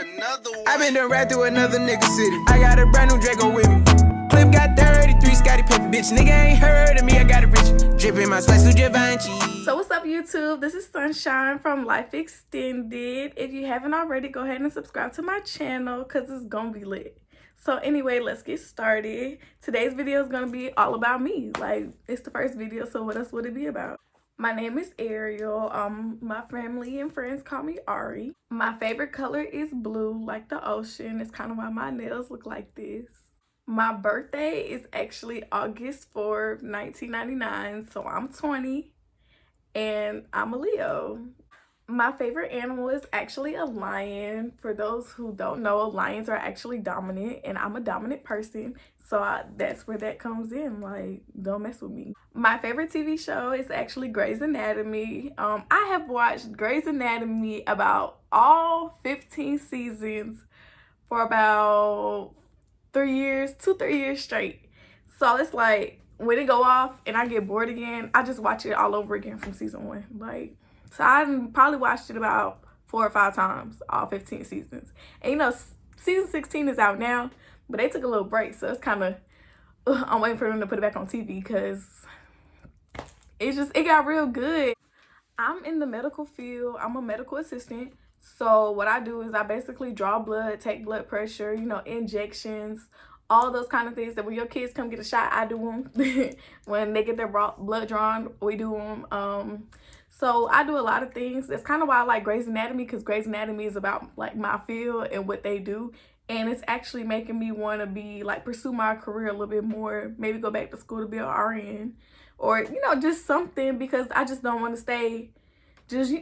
another one. I been done right through another nigga city. I got a brand new Draco with me. Clip got 33, Scotty Pippen, bitch. Nigga ain't heard of me, I got a rich. Drippin' my slice of Givenchy. So what's up, YouTube? This is Sunshine from Life Extended. If you haven't already, go ahead and subscribe to my channel because it's gonna be lit. So anyway, let's get started. Today's video is gonna be all about me. Like, it's the first video, so what else would it be about? My name is Ariel. My family and friends call me Ari. My favorite color is blue, like the ocean. It's kind of why my nails look like this. My birthday is actually August 4th, 1999, so I'm 20 and I'm a Leo. My favorite animal is actually a lion. For those who don't know, lions are actually dominant and I'm a dominant person, so that's where that comes in. Like, don't mess with me. My favorite TV show is actually Grey's Anatomy. I have watched Grey's Anatomy about all 15 seasons for about 3 years, 2-3 years straight. So it's like when it go off and I get bored again, I just watch it all over again from season 1. Like, so I probably watched it about 4 or 5 times, all 15 seasons. And you know, season 16 is out now, but they took a little break, so it's kind of, I'm waiting for them to put it back on TV because it got real good. I'm in the medical field. I'm a medical assistant. So what I do is I basically draw blood, take blood pressure, you know, injections, all those kind of things that when your kids come get a shot, I do them. When they get their blood drawn, we do them. So I do a lot of things. That's kind of why I like Grey's Anatomy, because Grey's Anatomy is about like my field and what they do. And it's actually making me want to be like pursue my career a little bit more. Maybe go back to school to be an RN or, you know, just something, because I just don't want to stay just,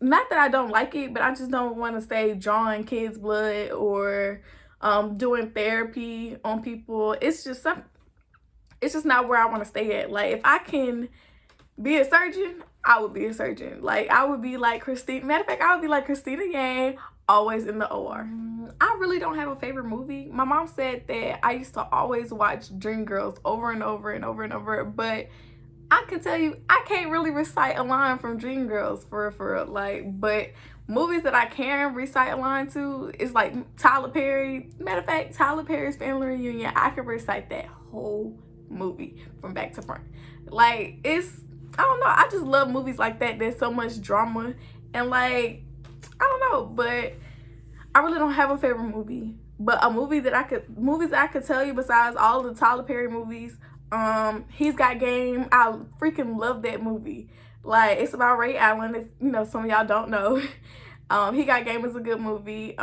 not that I don't like it, but I just don't want to stay drawing kids' blood or doing therapy on people. It's just not where I want to stay at. Like, if I can be a surgeon, I would be a surgeon. Like, I would be like Christine. Matter of fact, I would be like Christina Yang, always in the OR. I really don't have a favorite movie. My mom said that I used to always watch Dreamgirls over and over and over and over, but I can tell you, I can't really recite a line from Dreamgirls for real. Like, but movies that I can recite a line to is like Tyler Perry. Matter of fact, Tyler Perry's Family Reunion. I can recite that whole movie from back to front. Like, I don't know. I just love movies like that. There's so much drama and like, I don't know, but I really don't have a favorite movie. But movies that I could tell you besides all the Tyler Perry movies, He's Got Game. I freaking love that movie. Like, it's about Ray Allen, if you know, some of y'all don't know. He Got Game is a good movie.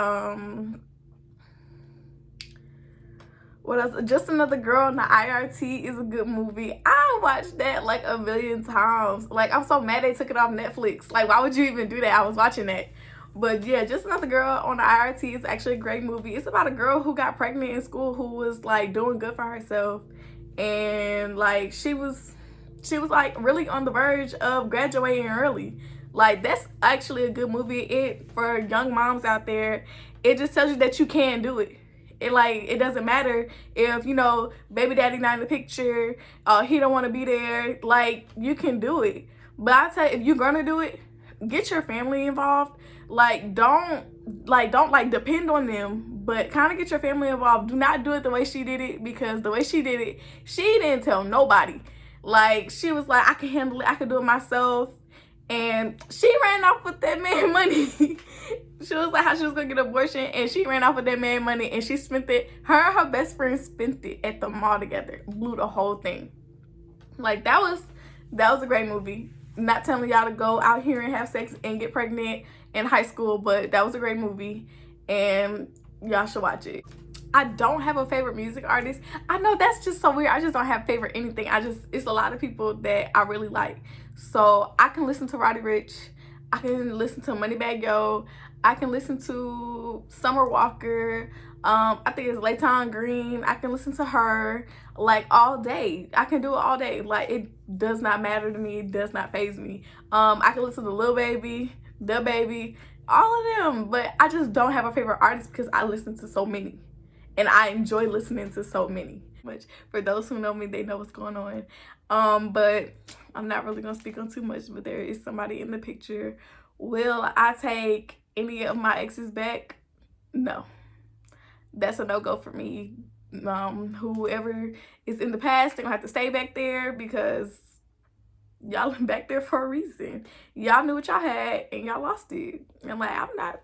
What else? Just Another Girl in the IRT is a good movie. I watched that like a million times. Like, I'm so mad they took it off Netflix. Like, why would you even do that? I was watching that. But yeah, Just Another Girl on the IRT is actually a great movie. It's about a girl who got pregnant in school who was like doing good for herself. And like she was like really on the verge of graduating early. Like, that's actually a good movie. For young moms out there, it just tells you that you can do it. It doesn't matter if, you know, baby daddy not in the picture, he don't want to be there. Like, you can do it. But I tell you, if you're gonna do it, get your family involved. Like, don't depend on them, but kind of get your family involved. Do not do it the way she did it, because the way she did it, she didn't tell nobody. Like, she was like, I can handle it, I can do it myself. And she ran off with that man money. She was like how she was gonna get an abortion, and she ran off with that man money, and she spent it. Her and her best friend spent it at the mall together. Blew the whole thing. Like, that was a great movie. Not telling y'all to go out here and have sex and get pregnant in high school, but that was a great movie, and y'all should watch it. I don't have a favorite music artist. I know that's just so weird. I just don't have favorite anything. It's a lot of people that I really like. So I can listen to Roddy Ricch. I can listen to Moneybagg Yo. I can listen to Summer Walker. I think it's Layton Green. I can listen to her like all day. I can do it all day. Like, it does not matter to me. It does not faze me. I can listen to Lil Baby, Da Baby, all of them. But I just don't have a favorite artist because I listen to so many. And I enjoy listening to so many. Much. For those who know me, they know what's going on. But I'm not really going to speak on too much. But there is somebody in the picture. Will I take any of my exes back? no, that's a no-go for me. Whoever is in the past, they're gonna have to stay back there because y'all back there for a reason. Y'all knew what y'all had and y'all lost it. And like,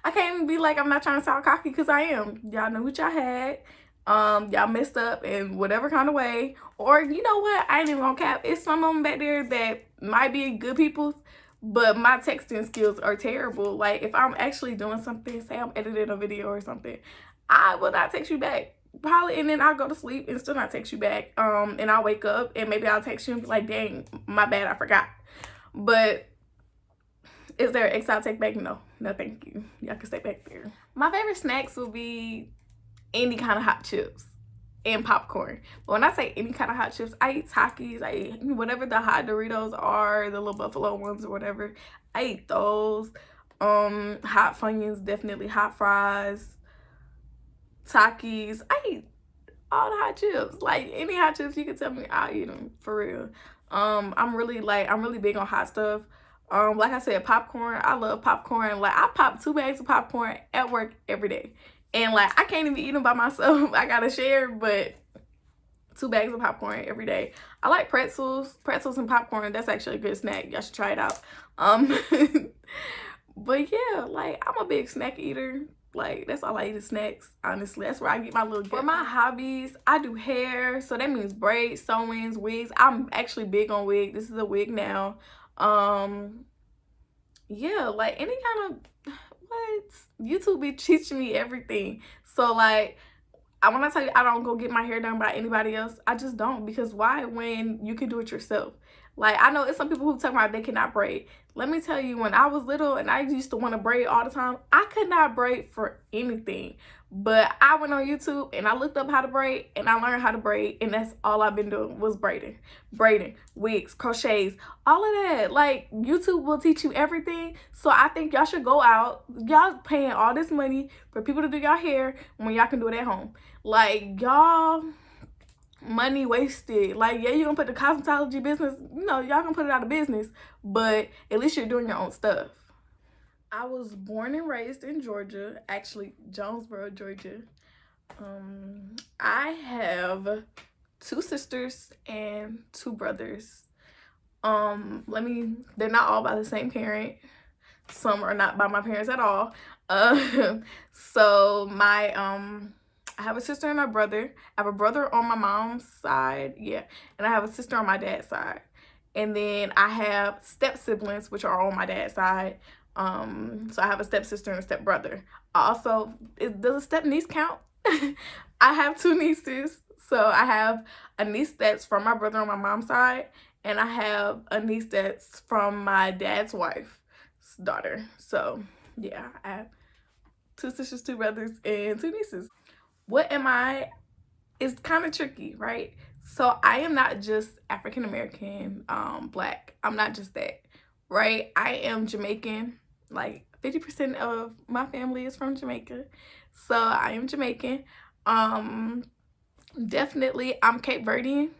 I can't even be like I'm not trying to sound cocky, because I am. Y'all knew what y'all had. Y'all messed up in whatever kind of way. Or you know what, I ain't even gonna cap, it's some of them back there that might be good people, but my texting skills are terrible. Like, if I'm actually doing something, say I'm editing a video or something, I will not text you back probably, and then I'll go to sleep and still not text you back. And I'll wake up and maybe I'll text you and be like, dang, my bad, I forgot. But is there an X I'll take back? No thank you, y'all can stay back there. My favorite snacks will be any kind of hot chips and popcorn. But when I say any kind of hot chips, I eat Takis, I eat whatever the hot Doritos are, the little buffalo ones or whatever, I eat those. Hot Funyuns, definitely, hot fries, Takis, I eat all the hot chips. Like, any hot chips you can tell me, I'll eat them, for real. I'm really big on hot stuff. Like I said, popcorn, I love popcorn. Like, I pop 2 bags of popcorn at work every day. And like, I can't even eat them by myself. I gotta share, but 2 bags of popcorn every day. I like pretzels and popcorn. That's actually a good snack. Y'all should try it out. But yeah, like, I'm a big snack eater. Like, that's all I eat is snacks, honestly. That's where I get my little gift. For my hobbies, I do hair, so that means braids, sew-ins, wigs. I'm actually big on wig. This is a wig now. Yeah, like, any kind of, what? YouTube be teaching me everything. So like, when I tell you I don't go get my hair done by anybody else, I just don't. Because why, when you can do it yourself? Like, I know it's some people who talk about they cannot braid. Let me tell you, when I was little and I used to want to braid all the time, I could not braid for anything. But I went on YouTube and I looked up how to braid and I learned how to braid, and that's all I've been doing was braiding, wigs, crochets, all of that. Like, YouTube will teach you everything. So I think y'all should go out. Y'all paying all this money for people to do y'all hair when y'all can do it at home. Like, y'all money wasted. Like, yeah, you're gonna put the cosmetology business, you know, y'all gonna put it out of business, but at least you're doing your own stuff. I was born and raised in Georgia, actually Jonesboro, Georgia. I have 2 sisters and 2 brothers. They're not all by the same parent. Some are not by my parents at all. So I have a sister and a brother. I have a brother on my mom's side, yeah, and I have a sister on my dad's side. And then I have step siblings, which are on my dad's side. So I have a stepsister and a stepbrother. Also, does a step niece count? I have 2 nieces. So I have a niece that's from my brother on my mom's side, and I have a niece that's from my dad's wife's daughter. So yeah, I have 2 sisters, 2 brothers, and 2 nieces. What am I? It's kind of tricky, right? So I am not just African American, Black. I'm not just that, right? I am Jamaican. Like, 50% of my family is from Jamaica, so I am Jamaican. Definitely I'm Cape Verdean,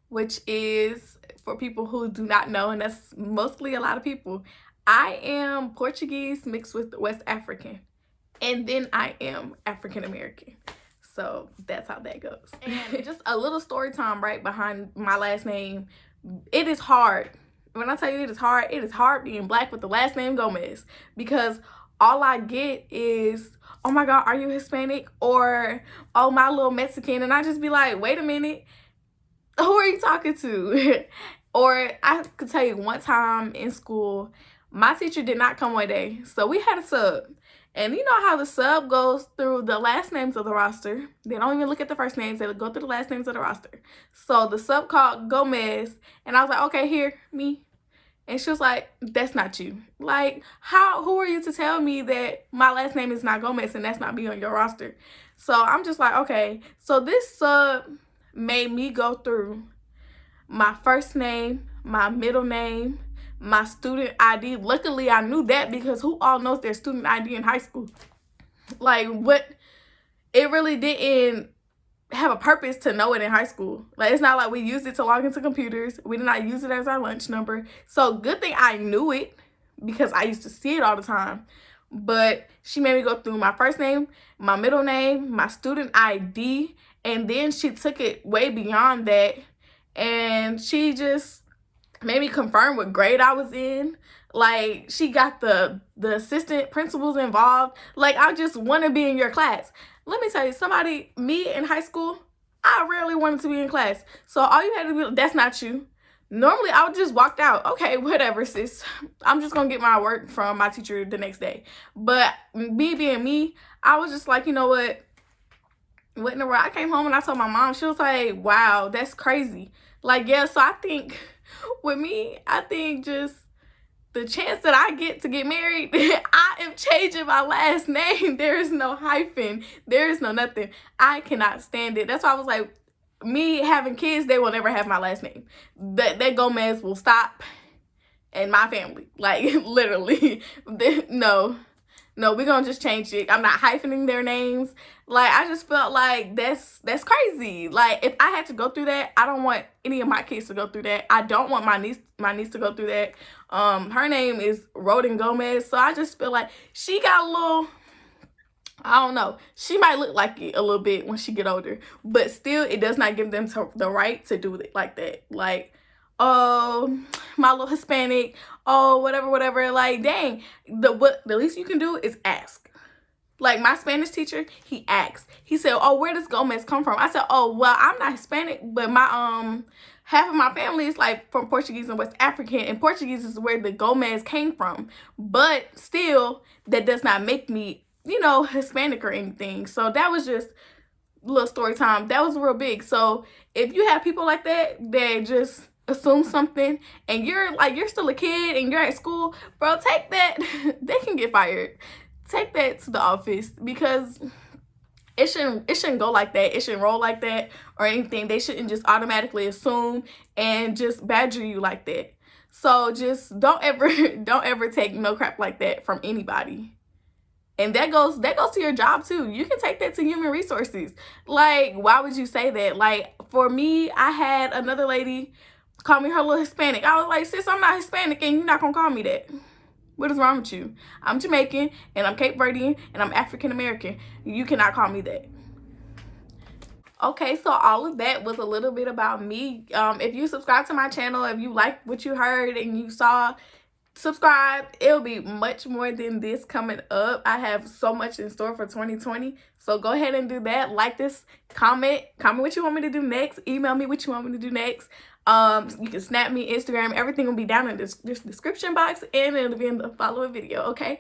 which is, for people who do not know, and that's mostly a lot of people, I am Portuguese mixed with West African, and then I am African American. So that's how that goes. And just a little story time right behind my last name. It is hard. When I tell you it is hard being Black with the last name Gomez, because all I get is, oh my God, are you Hispanic? Or, oh, my little Mexican. And I just be like, wait a minute, who are you talking to? Or I could tell you one time in school, my teacher did not come one day. So we had a sub. And you know how the sub goes through the last names of the roster. They don't even look at the first names. They go through the last names of the roster. So the sub called Gomez. And I was like, okay, here, me. And she was like, that's not you. Like, who are you to tell me that my last name is not Gomez and that's not me on your roster? So I'm just like, okay. So this sub made me go through my first name, my middle name, my student ID. Luckily, I knew that, because who all knows their student ID in high school? Like, what? It really didn't have a purpose to know it in high school. Like, it's not like we used it to log into computers. We did not use it as our lunch number. So good thing I knew it, because I used to see it all the time. but she made me go through my first name, my middle name, my student ID, and then she took it way beyond that, and she just made me confirm what grade I was in. Like, she got the assistant principals involved. Like, I just want to be in your class. Let me tell you, me in high school, I rarely wanted to be in class. So all you had to do, that's not you. Normally, I would just walk out. Okay, whatever, sis. I'm just going to get my work from my teacher the next day. But me being me, I was just like, you know what? What in the world? I came home and I told my mom. She was like, wow, that's crazy. Like, yeah, so I think with me, I think just the chance that I get to get married, I am changing my last name. There is no hyphen. There is no nothing. I cannot stand it. That's why I was like, me having kids, they will never have my last name. That Gomez will stop in my family. Like, literally. No, we're gonna just change it. I'm not hyphening their names. Like, I just felt like that's crazy. Like, if I had to go through that, I don't want any of my kids to go through that. I don't want my niece to go through that. Her name is Roden Gomez, so I just feel like she got a little, I don't know, she might look like it a little bit when she get older, but still, it does not give them the right to do it like that. Like, oh, my little Hispanic, oh, whatever. Like, dang, the least you can do is ask. Like, my Spanish teacher, he asked. He said, oh, where does Gomez come from? I said, oh, well, I'm not Hispanic, but my half of my family is like from Portuguese and West African, and Portuguese is where the Gomez came from. But still, that does not make me, you know, Hispanic or anything. So that was just a little story time. That was real big. So if you have people like that just assume something, and you're still a kid and you're at school, bro, take that. They can get fired. Take that to the office, because it shouldn't go like that. It shouldn't roll like that or anything. They shouldn't just automatically assume and just badger you like that. So just don't ever take no crap like that from anybody. And that goes to your job too. You can take that to human resources. Like, why would you say that? Like, for me, I had another lady call me her little Hispanic. I was like, sis, I'm not Hispanic and you're not gonna call me that. What is wrong with you? I'm Jamaican, and I'm Cape Verdean, and I'm African American. You cannot call me that. Okay, so all of that was a little bit about me. If you subscribe to my channel, if you like what you heard and you saw, subscribe. It'll be much more than this coming up. I have so much in store for 2020. So go ahead and do that. Like this, comment what you want me to do next. Email me what you want me to do next. You can snap me, Instagram, everything will be down in this description box, and it'll be in the following video, okay?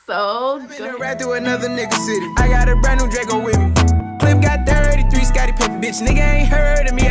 So right through another nigga city. I got a brand new Draco with me. Clip got 33, Scotty Pippen, bitch. Nigga ain't heard of me.